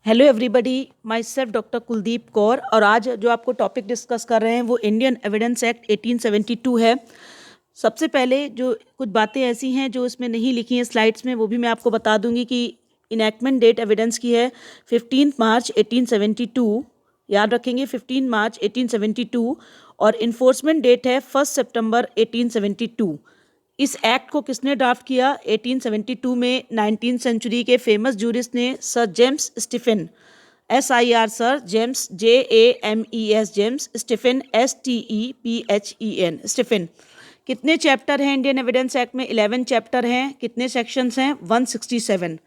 Hello everybody, my self doctor Kuldeep Kaur. और आज जो आपको टॉपिक डिस्कस कर रहे हैं वो इंडियन एविडेंस एक्ट 1872 है। सबसे पहले जो कुछ बातें ऐसी हैं जो इसमें नहीं लिखी हैं स्लाइड्स में, वो भी मैं आपको बता दूंगी कि इनैक्टमेंट डेट एविडेंस की है 15 मार्च 1872। याद रखेंगे 15 मार्च 1872। और इन्फोर्समेंट डेट है 1 सितंबर 1872। इस एक्ट को किसने ड्राफ्ट किया? 1872 में 19th सेंचुरी के फेमस जूरिस्ट ने, sir James Stephen, SIR sir James, JAMES James, Stephen STEPHEN Stephen. कितने चैप्टर हैं इंडियन एविडेंस एक्ट में? 11 चैप्टर हैं। कितने सेक्शंस हैं? 167।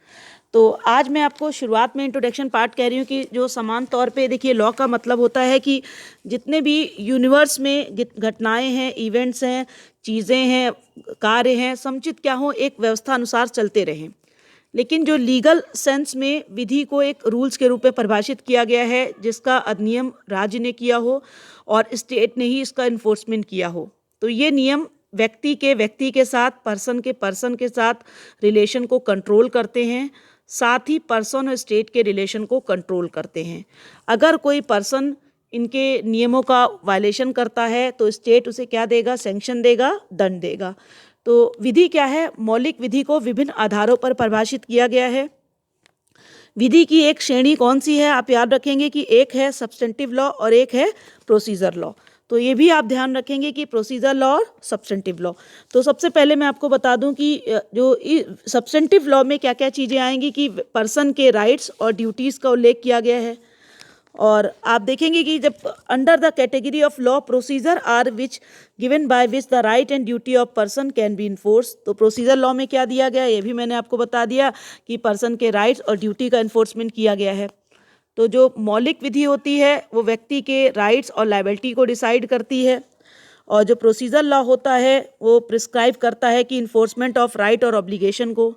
तो आज मैं आपको शुरुआत में इंट्रोडक्शन पार्ट कह रही हूँ कि जो समान तौर पे देखिए, लॉ का मतलब होता है कि जितने भी यूनिवर्स में घटनाएं हैं, इवेंट्स हैं, चीज़ें हैं, कार्य हैं, समुचित क्या हो, एक व्यवस्था अनुसार चलते रहें। लेकिन जो लीगल सेंस में विधि को एक रूल्स के रूप में परिभाषित किया गया है, जिसका अधिनियम राज्य ने किया हो और स्टेट ने ही इसका इन्फोर्समेंट किया हो, तो ये नियम व्यक्ति के साथ, पर्सन के साथ रिलेशन को कंट्रोल करते हैं, साथ ही पर्सन और स्टेट के रिलेशन को कंट्रोल करते हैं। अगर कोई पर्सन इनके नियमों का वायलेशन करता है तो स्टेट उसे क्या देगा? सैंक्शन देगा, दंड देगा। तो विधि क्या है? मौलिक विधि को विभिन्न आधारों पर परिभाषित किया गया है। विधि की एक श्रेणी कौन सी है? आप याद रखेंगे कि एक है सब्सटेंटिव लॉ और एक है प्रोसीजर लॉ। तो ये भी आप ध्यान रखेंगे कि प्रोसीजर लॉ और सब्सटेंटिव लॉ। तो सबसे पहले मैं आपको बता दूं कि जो सब्सटेंटिव लॉ में क्या क्या चीज़ें आएंगी कि पर्सन के राइट्स और ड्यूटीज़ का उल्लेख किया गया है। और आप देखेंगे कि जब under the category of law procedure are which given by which the right and duty of person can be enforce. तो प्रोसीजर लॉ में क्या दिया गया, ये भी मैंने आपको बता दिया कि पर्सन के राइट्स और ड्यूटी का इन्फोर्समेंट किया गया है। तो जो मौलिक विधि होती है वो व्यक्ति के राइट्स और लायबिलिटी को डिसाइड करती है, और जो प्रोसीजर लॉ होता है वो प्रिस्क्राइब करता है कि इन्फोर्समेंट ऑफ राइट और ऑब्लिगेशन को।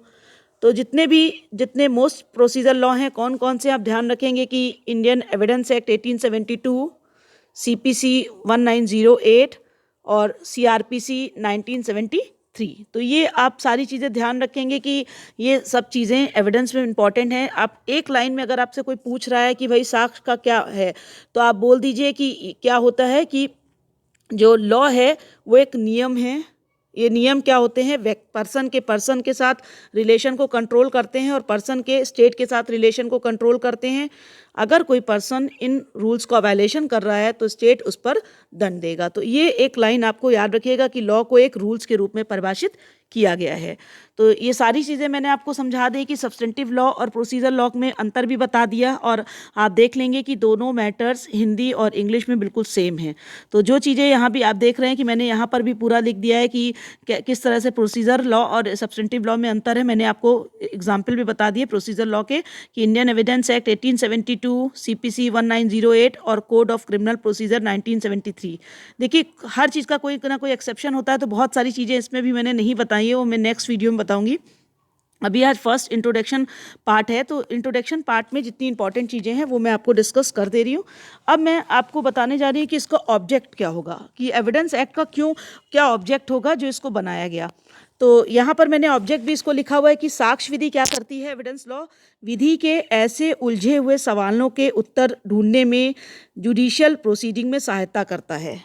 तो जितने मोस्ट प्रोसीजर लॉ हैं कौन कौन से, आप ध्यान रखेंगे कि इंडियन एविडेंस एक्ट 1872, CPC 1908 और CRPC 1973। तो ये आप सारी चीज़ें ध्यान रखेंगे कि ये सब चीज़ें एविडेंस में इंपॉर्टेंट हैं। आप एक लाइन में अगर आपसे कोई पूछ रहा है कि भाई साक्ष्य का क्या है, तो आप बोल दीजिए कि क्या होता है कि जो लॉ है वो एक नियम है। ये नियम क्या होते हैं? पर्सन के साथ रिलेशन को कंट्रोल करते हैं और पर्सन के स्टेट के साथ रिलेशन को कंट्रोल करते हैं। अगर कोई पर्सन इन रूल्स का वायलेशन कर रहा है तो स्टेट उस पर दंड देगा। तो ये एक लाइन आपको याद रखिएगा कि लॉ को एक रूल्स के रूप में परिभाषित किया गया है। तो ये सारी चीज़ें मैंने आपको समझा दी कि सब्सटेंटिव लॉ और प्रोसीजर लॉ में अंतर भी बता दिया, और आप देख लेंगे कि दोनों मैटर्स हिंदी और इंग्लिश में बिल्कुल सेम हैं। तो जो चीज़ें यहाँ भी आप देख रहे हैं कि मैंने यहाँ पर भी पूरा लिख दिया है कि किस तरह से प्रोसीजर लॉ और सब्सटेंटिव लॉ में अंतर है। मैंने आपको एग्जाम्पल भी बता दिए प्रोसीजर लॉ के कि इंडियन एविडेंस एक्ट 1872, CPC 1908 और कोड ऑफ क्रिमिनल प्रोसीजर 1973। देखिए, हर चीज़ का कोई ना कोई एक्सेप्शन होता है, तो बहुत सारी चीज़ें इसमें भी मैंने नहीं बताई है, वो मैं नेक्स्ट वीडियो में बताऊंगी। अभी आज फर्स्ट इंट्रोडक्शन पार्ट है, तो इंट्रोडक्शन पार्ट में जितनी इंपॉर्टेंट चीज़ें हैं वो मैं आपको डिस्कस कर दे रही हूँ। अब मैं आपको बताने जा रही हूँ कि इसका ऑब्जेक्ट क्या होगा, कि एविडेंस एक्ट का क्या ऑब्जेक्ट होगा जो इसको बनाया गया। तो यहाँ पर मैंने ऑब्जेक्ट भी इसको लिखा हुआ है कि साक्ष्य विधि क्या करती है? एविडेंस लॉ विधि के ऐसे उलझे हुए सवालों के उत्तर ढूंढने में जुडिशियल प्रोसीडिंग में सहायता करता है।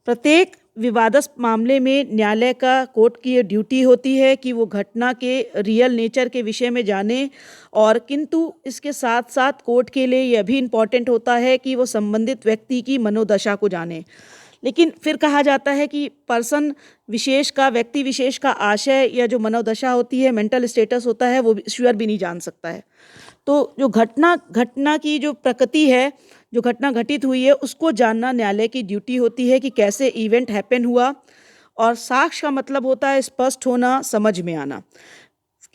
प्रत्येक विवादस्थ मामले में न्यायालय का, कोर्ट की ये ड्यूटी होती है कि वो घटना के रियल नेचर के विषय में जाने, और किंतु इसके साथ साथ कोर्ट के लिए यह भी इम्पॉर्टेंट होता है कि वो संबंधित व्यक्ति की मनोदशा को जाने। लेकिन फिर कहा जाता है कि व्यक्ति विशेष का आशय या जो मनोदशा होती है, मेंटल स्टेटस होता है, वो ईश्वर भी नहीं जान सकता है। तो जो घटना की जो प्रकृति है, जो घटना घटित हुई है, उसको जानना न्यायालय की ड्यूटी होती है कि कैसे इवेंट हैपन हुआ। और साक्ष्य का मतलब होता है स्पष्ट होना, समझ में आना।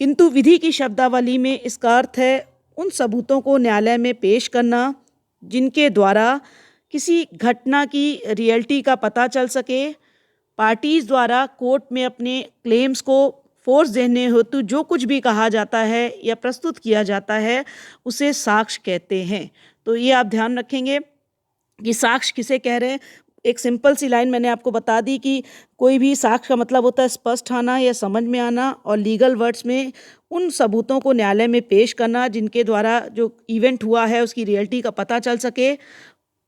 किंतु विधि की शब्दावली में इसका अर्थ है उन सबूतों को न्यायालय में पेश करना जिनके द्वारा किसी घटना की रियलिटी का पता चल सके। पार्टीज द्वारा कोर्ट में अपने क्लेम्स को फोर्स देने हेतु जो कुछ भी कहा जाता है या प्रस्तुत किया जाता है उसे साक्ष्य कहते हैं। तो ये आप ध्यान रखेंगे कि साक्ष्य किसे कह रहे हैं। एक सिंपल सी लाइन मैंने आपको बता दी कि कोई भी साक्ष्य का मतलब होता है स्पष्ट आना या समझ में आना, और लीगल वर्ड्स में उन सबूतों को न्यायालय में पेश करना जिनके द्वारा जो इवेंट हुआ है उसकी रियलिटी का पता चल सके।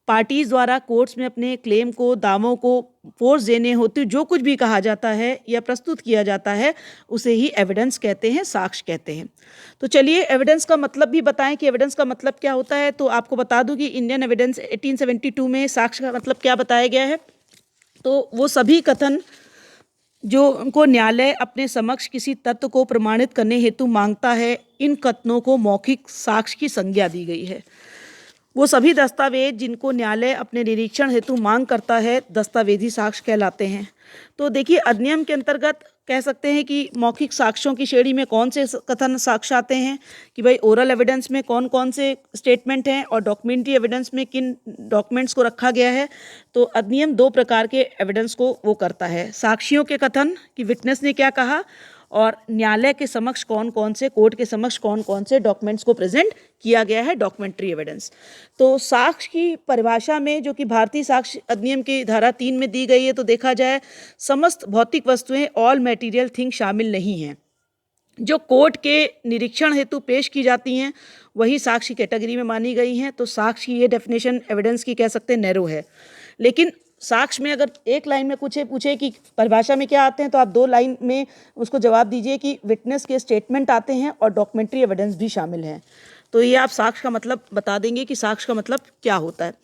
पार्टीज द्वारा कोर्ट्स में अपने क्लेम को, दावों को फोर्स देने होते जो कुछ भी कहा जाता है या प्रस्तुत किया जाता है उसे ही एविडेंस कहते हैं, साक्ष्य कहते हैं। तो चलिए एविडेंस का मतलब भी बताएं कि एविडेंस का मतलब क्या होता है। तो आपको बता दूं कि इंडियन एविडेंस 1872 में साक्ष्य का मतलब क्या बताया गया है। तो वो सभी कथन जो उनको न्यायालय अपने समक्ष किसी तथ्य को प्रमाणित करने हेतु मांगता है, इन कथनों को मौखिक साक्ष्य की संज्ञा दी गई है। वो सभी दस्तावेज जिनको न्यायालय अपने निरीक्षण हेतु मांग करता है दस्तावेजी साक्ष्य कहलाते हैं। तो देखिए अधिनियम के अंतर्गत कह सकते हैं कि मौखिक साक्ष्यों की श्रेणी में कौन से कथन साक्ष्य आते हैं कि भाई ओरल एविडेंस में कौन कौन से स्टेटमेंट हैं और डॉक्यूमेंट्री एविडेंस में किन डॉक्यूमेंट्स को रखा गया है। तो अधिनियम दो प्रकार के एविडेंस को वो करता है, साक्षियों के कथन कि विटनेस ने क्या कहा, और न्यायालय के समक्ष कौन कौन से, कोर्ट के समक्ष कौन कौन से डॉक्यूमेंट्स को प्रेजेंट किया गया है, डॉक्यूमेंट्री एविडेंस। तो साक्ष्य की परिभाषा में जो कि भारतीय साक्ष्य अधिनियम की धारा 3 में दी गई है, तो देखा जाए समस्त भौतिक वस्तुएं, ऑल मटेरियल थिंग शामिल नहीं हैं। जो कोर्ट के निरीक्षण हेतु पेश की जाती हैं वही साक्ष्य कैटेगरी में मानी गई हैं। तो साक्ष्य की ये डेफिनेशन एविडेंस की कह सकते हैं नैरो है। लेकिन साक्ष्य में अगर एक लाइन में पूछे कि परिभाषा में क्या आते हैं, तो आप 2 लाइन में उसको जवाब दीजिए कि विटनेस के स्टेटमेंट आते हैं और डॉक्यूमेंट्री एविडेंस भी शामिल हैं। तो ये आप साक्ष्य का मतलब बता देंगे कि साक्ष्य का मतलब क्या होता है।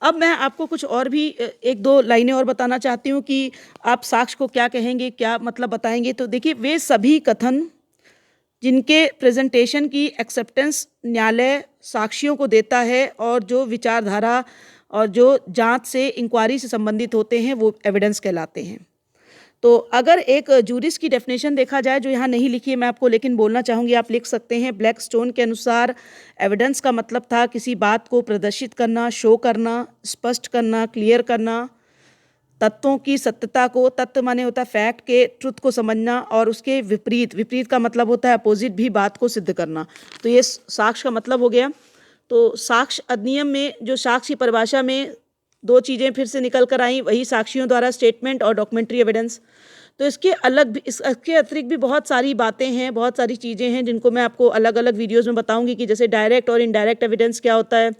अब मैं आपको कुछ और भी 1-2 लाइनें और बताना चाहती हूँ कि आप साक्ष्य को क्या कहेंगे, क्या मतलब बताएंगे। तो देखिए वे सभी कथन जिनके प्रेजेंटेशन की एक्सेप्टेंस न्यायालय साक्षियों को देता है और जो विचारधारा और जो जांच से, इंक्वायरी से संबंधित होते हैं वो एविडेंस कहलाते हैं। तो अगर एक जूरिस्ट की डेफिनेशन देखा जाए जो यहाँ नहीं लिखी है मैं आपको लेकिन बोलना चाहूँगी, आप लिख सकते हैं। ब्लैकस्टोन के अनुसार एविडेंस का मतलब था किसी बात को प्रदर्शित करना, शो करना, स्पष्ट करना, क्लियर करना, तत्वों की सत्यता को, तत्व माने होता है फैक्ट के ट्रुथ को समझना, और उसके विपरीत, विपरीत का मतलब होता है अपोजिट भी बात को सिद्ध करना। तो ये साक्ष्य का मतलब हो गया। तो साक्ष्य अधिनियम में जो साक्ष्य की परिभाषा में 2 चीज़ें फिर से निकल कर आई, वही साक्षियों द्वारा स्टेटमेंट और डॉक्यूमेंट्री एविडेंस। तो इसके अलग भी, इसके अतिरिक्त भी बहुत सारी बातें हैं, बहुत सारी चीज़ें हैं जिनको मैं आपको अलग अलग वीडियोज़ में बताऊंगी कि जैसे डायरेक्ट और इनडायरेक्ट एविडेंस क्या होता है,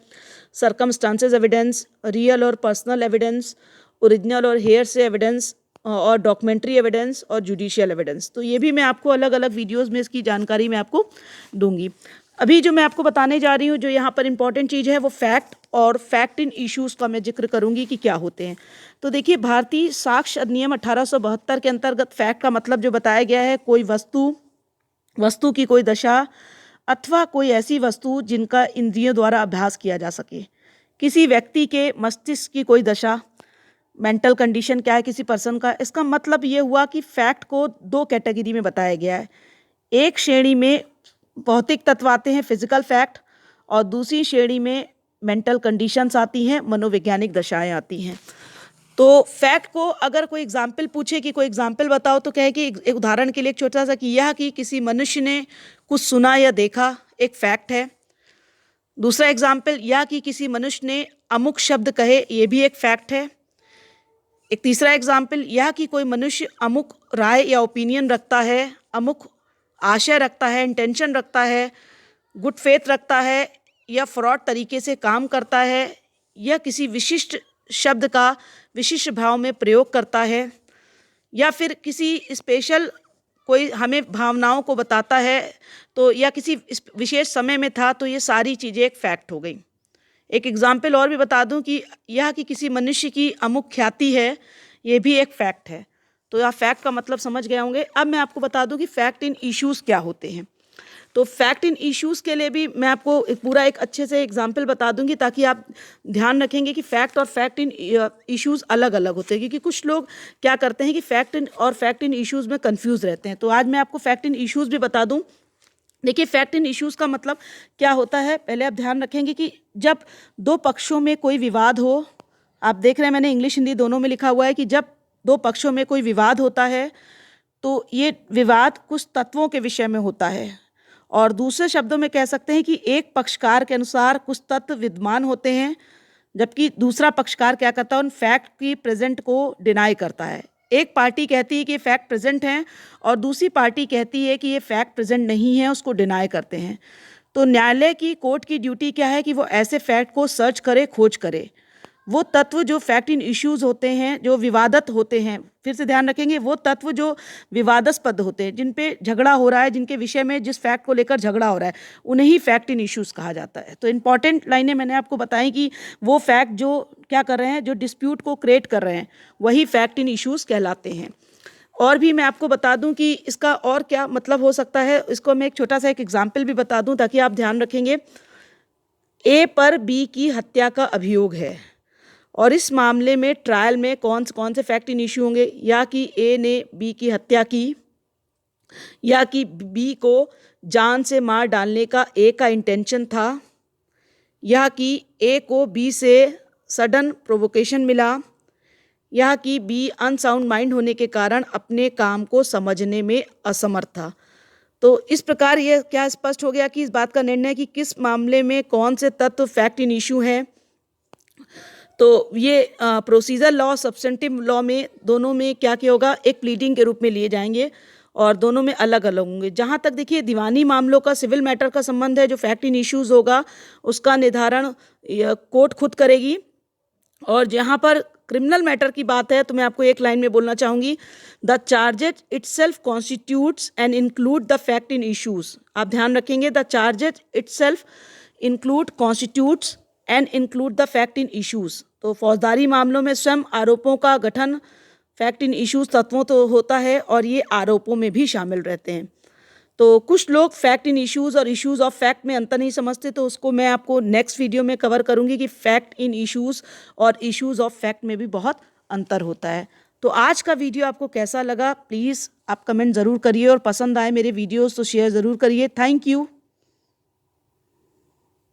सर्कमस्टांसेस एविडेंस, रियल और पर्सनल एविडेंस, ओरिजिनल और हेयरसे एविडेंस, और डॉक्यूमेंट्री एविडेंस और जुडिशियल एविडेंस। तो ये भी मैं आपको अलग अलग वीडियोस में इसकी जानकारी मैं आपको दूंगी। अभी जो मैं आपको बताने जा रही हूँ, जो यहाँ पर इंपॉर्टेंट चीज़ है वो फैक्ट और फैक्ट इन इश्यूज़ का मैं जिक्र करूँगी कि क्या होते हैं। तो देखिए भारतीय साक्ष्य अधिनियम 1872 के अंतर्गत फैक्ट का मतलब जो बताया गया है, कोई वस्तु की कोई दशा अथवा कोई ऐसी वस्तु जिनका इंद्रियों द्वारा अभ्यास किया जा सके। किसी व्यक्ति के मस्तिष्क की कोई दशा, मेंटल कंडीशन क्या है किसी पर्सन का। इसका मतलब ये हुआ कि फैक्ट को 2 कैटेगरी में बताया गया है। एक श्रेणी में भौतिक तत्व आते हैं, फिजिकल फैक्ट, और दूसरी श्रेणी में मेंटल कंडीशंस आती हैं, मनोवैज्ञानिक दशाएं आती हैं। तो फैक्ट को अगर कोई एग्जाम्पल पूछे कि कोई एग्जाम्पल बताओ, तो कहे कि एक उदाहरण के लिए एक छोटा सा कि यह कि किसी मनुष्य ने कुछ सुना या देखा, एक फैक्ट है। दूसरा एग्जाम्पल, यह कि किसी मनुष्य ने अमुक शब्द कहे, ये भी एक फैक्ट है। एक तीसरा एग्जाम्पल, यह कि कोई मनुष्य अमुक राय या ओपिनियन रखता है, अमुक आशय रखता है, इंटेंशन रखता है, गुड फेथ रखता है, या फ्रॉड तरीके से काम करता है, या किसी विशिष्ट शब्द का विशिष्ट भाव में प्रयोग करता है, या फिर किसी स्पेशल कोई हमें भावनाओं को बताता है, तो या किसी विशेष समय में था। तो ये सारी चीज़ें एक फैक्ट हो गई। एक एग्जाम्पल और भी बता दूं कि यह कि किसी मनुष्य की अमुक ख्याति है, ये भी एक फैक्ट है। तो यह फैक्ट का मतलब समझ गए होंगे। अब मैं आपको बता दूं कि फैक्ट इन इश्यूज़ क्या होते हैं। तो फैक्ट इन इश्यूज़ के लिए भी मैं आपको पूरा एक अच्छे से एग्जाम्पल बता दूंगी, ताकि आप ध्यान रखेंगे कि फैक्ट और फैक्ट इन इश्यूज़ अलग अलग होते हैं। क्योंकि कुछ लोग क्या करते हैं कि फैक्ट इन और फैक्ट इन इश्यूज़ में कन्फ्यूज़ रहते हैं। तो आज मैं आपको फैक्ट इन इश्यूज़ भी बता दूँ। देखिए फैक्ट इन इश्यूज़ का मतलब क्या होता है, पहले आप ध्यान रखेंगे कि जब 2 पक्षों में कोई विवाद हो, आप देख रहे हैं मैंने इंग्लिश हिंदी दोनों में लिखा हुआ है कि जब 2 पक्षों में कोई विवाद होता है तो ये विवाद कुछ तत्वों के विषय में होता है, और दूसरे शब्दों में कह सकते हैं कि एक पक्षकार के अनुसार कुछ तत्व विद्यमान होते हैं जबकि दूसरा पक्षकार क्या करता है, उन फैक्ट की प्रेजेंट को डिनाई करता है। एक पार्टी कहती है कि ये फैक्ट प्रेजेंट हैं और दूसरी पार्टी कहती है कि ये फैक्ट प्रेजेंट नहीं है, उसको डिनाई करते हैं। तो न्यायालय की, कोर्ट की ड्यूटी क्या है कि वो ऐसे फैक्ट को सर्च करे, खोज करे। वो तत्व जो फैक्ट इन इश्यूज होते हैं, जो विवादित होते हैं, फिर से ध्यान रखेंगे, वो तत्व जो विवादास्पद होते हैं, जिन पे झगड़ा हो रहा है, जिनके विषय में जिस फैक्ट को लेकर झगड़ा हो रहा है, उन्हें ही फैक्ट इन इश्यूज कहा जाता है। तो इंपॉर्टेंट लाइनें मैंने आपको बताई कि वो फैक्ट जो क्या कर रहे हैं, जो डिस्प्यूट को क्रिएट कर रहे हैं, वही फैक्ट इन इश्यूज कहलाते हैं। और भी मैं आपको बता दूं कि इसका और क्या मतलब हो सकता है, इसको मैं एक छोटा सा एक एग्जाम्पल भी बता दूं ताकि आप ध्यान रखेंगे। ए पर बी की हत्या का अभियोग है और इस मामले में ट्रायल में कौन से फैक्ट इन इश्यू होंगे, या कि ए ने बी की हत्या की, या कि बी को जान से मार डालने का ए का इंटेंशन था, या कि ए को बी से सडन प्रोवोकेशन मिला, या कि बी अनसाउंड माइंड होने के कारण अपने काम को समझने में असमर्थ था। तो इस प्रकार ये क्या स्पष्ट हो गया कि इस बात का निर्णय कि किस मामले में कौन से तत्व फैक्ट इन इश्यू हैं। तो ये प्रोसीजर लॉ, सब्सटेंटिव लॉ में दोनों में क्या क्या होगा, एक प्लीडिंग के रूप में लिए जाएंगे और दोनों में अलग अलग होंगे। जहाँ तक देखिए दीवानी मामलों का, सिविल मैटर का संबंध है, जो फैक्ट इन इश्यूज होगा उसका निर्धारण कोर्ट खुद करेगी। और जहाँ पर क्रिमिनल मैटर की बात है तो मैं आपको एक लाइन में बोलना चाहूँगी, the charges itself constitutes and include the fact in issues. आप ध्यान रखेंगे, the charges itself include constitutes and include the fact in issues. तो फौजदारी मामलों में स्वयं आरोपों का गठन फैक्ट इन इश्यूज तत्वों तो होता है और ये आरोपों में भी शामिल रहते हैं। तो कुछ लोग फैक्ट इन इश्यूज और इश्यूज ऑफ फैक्ट में अंतर नहीं समझते, तो उसको मैं आपको नेक्स्ट वीडियो में कवर करूंगी कि फैक्ट इन इश्यूज और इश्यूज ऑफ फैक्ट में भी बहुत अंतर होता है। तो आज का वीडियो आपको कैसा लगा, प्लीज़ आप कमेंट ज़रूर करिए और पसंद आए मेरे वीडियोस तो शेयर ज़रूर करिए। Thank you.